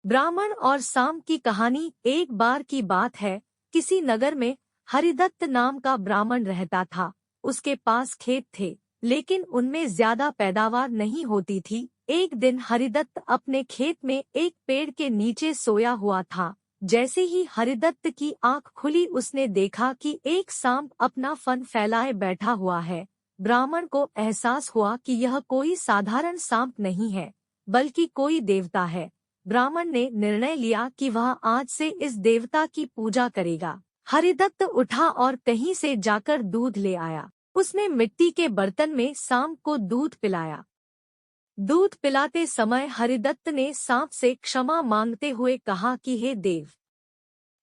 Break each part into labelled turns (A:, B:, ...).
A: ब्राह्मण और सांप की कहानी। एक बार की बात है, किसी नगर में हरिदत्त नाम का ब्राह्मण रहता था। उसके पास खेत थे, लेकिन उनमें ज्यादा पैदावार नहीं होती थी। एक दिन हरिदत्त अपने खेत में एक पेड़ के नीचे सोया हुआ था। जैसे ही हरिदत्त की आंख खुली, उसने देखा कि एक सांप अपना फन फैलाए बैठा हुआ है। ब्राह्मण को एहसास हुआ कि यह कोई साधारण सांप नहीं है, बल्कि कोई देवता है। ब्राह्मण ने निर्णय लिया कि वह आज से इस देवता की पूजा करेगा। हरिदत्त उठा और कहीं से जाकर दूध ले आया। उसने मिट्टी के बर्तन में सांप को दूध पिलाया। दूध पिलाते समय हरिदत्त ने सांप से क्षमा मांगते हुए कहा कि हे देव,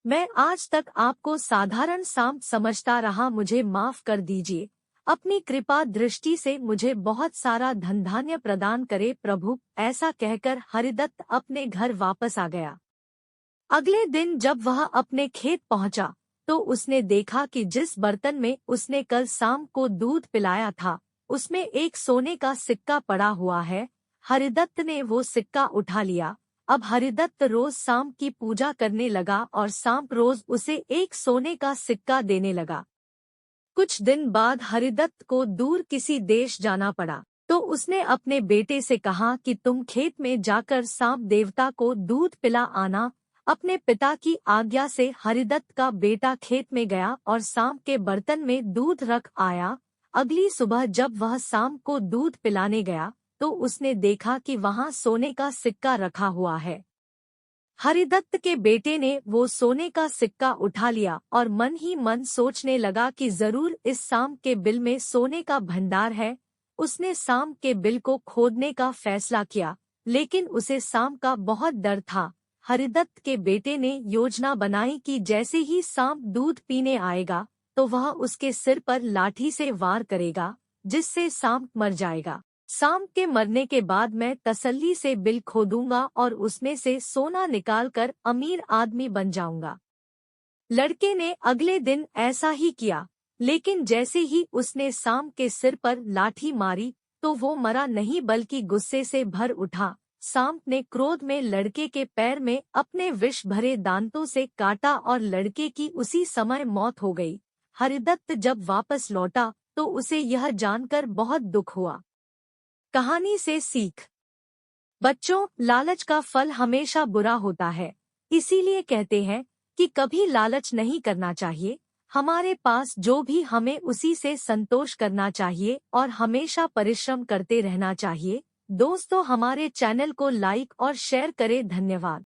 A: मैं आज तक आपको साधारण सांप समझता रहा, मुझे माफ कर दीजिए। अपनी कृपा दृष्टि से मुझे बहुत सारा धन धान्य प्रदान करे प्रभु। ऐसा कहकर हरिदत्त अपने घर वापस आ गया। अगले दिन जब वह अपने खेत पहुंचा, तो उसने देखा कि जिस बर्तन में उसने कल सांप को दूध पिलाया था, उसमें एक सोने का सिक्का पड़ा हुआ है। हरिदत्त ने वो सिक्का उठा लिया। अब हरिदत्त रोज सांप की पूजा करने लगा और सांप रोज उसे एक सोने का सिक्का देने लगा। कुछ दिन बाद हरिदत्त को दूर किसी देश जाना पड़ा, तो उसने अपने बेटे से कहा कि तुम खेत में जाकर सांप देवता को दूध पिला आना। अपने पिता की आज्ञा से हरिदत्त का बेटा खेत में गया और सांप के बर्तन में दूध रख आया। अगली सुबह जब वह सांप को दूध पिलाने गया, तो उसने देखा कि वहां सोने का सिक्का रखा हुआ है। हरिदत्त के बेटे ने वो सोने का सिक्का उठा लिया और मन ही मन सोचने लगा कि जरूर इस सांप के बिल में सोने का भंडार है। उसने सांप के बिल को खोदने का फैसला किया, लेकिन उसे सांप का बहुत डर था। हरिदत्त के बेटे ने योजना बनाई कि जैसे ही सांप दूध पीने आएगा, तो वह उसके सिर पर लाठी से वार करेगा, जिससे सांप मर जाएगा। सांप के मरने के बाद मैं तसल्ली से बिल खोदूंगा और उसमें से सोना निकालकर अमीर आदमी बन जाऊंगा। लड़के ने अगले दिन ऐसा ही किया, लेकिन जैसे ही उसने सांप के सिर पर लाठी मारी, तो वो मरा नहीं बल्कि गुस्से से भर उठा। सांप ने क्रोध में लड़के के पैर में अपने विष भरे दांतों से काटा और लड़के की उसी समय मौत हो गई। हरिदत्त जब वापस लौटा, तो उसे यह जानकर बहुत दुख हुआ। कहानी से सीख। बच्चों, लालच का फल हमेशा बुरा होता है। इसीलिए कहते हैं कि कभी लालच नहीं करना चाहिए। हमारे पास जो भी हमें उसी से संतोष करना चाहिए और हमेशा परिश्रम करते रहना चाहिए। दोस्तों, हमारे चैनल को लाइक और शेयर करें। धन्यवाद।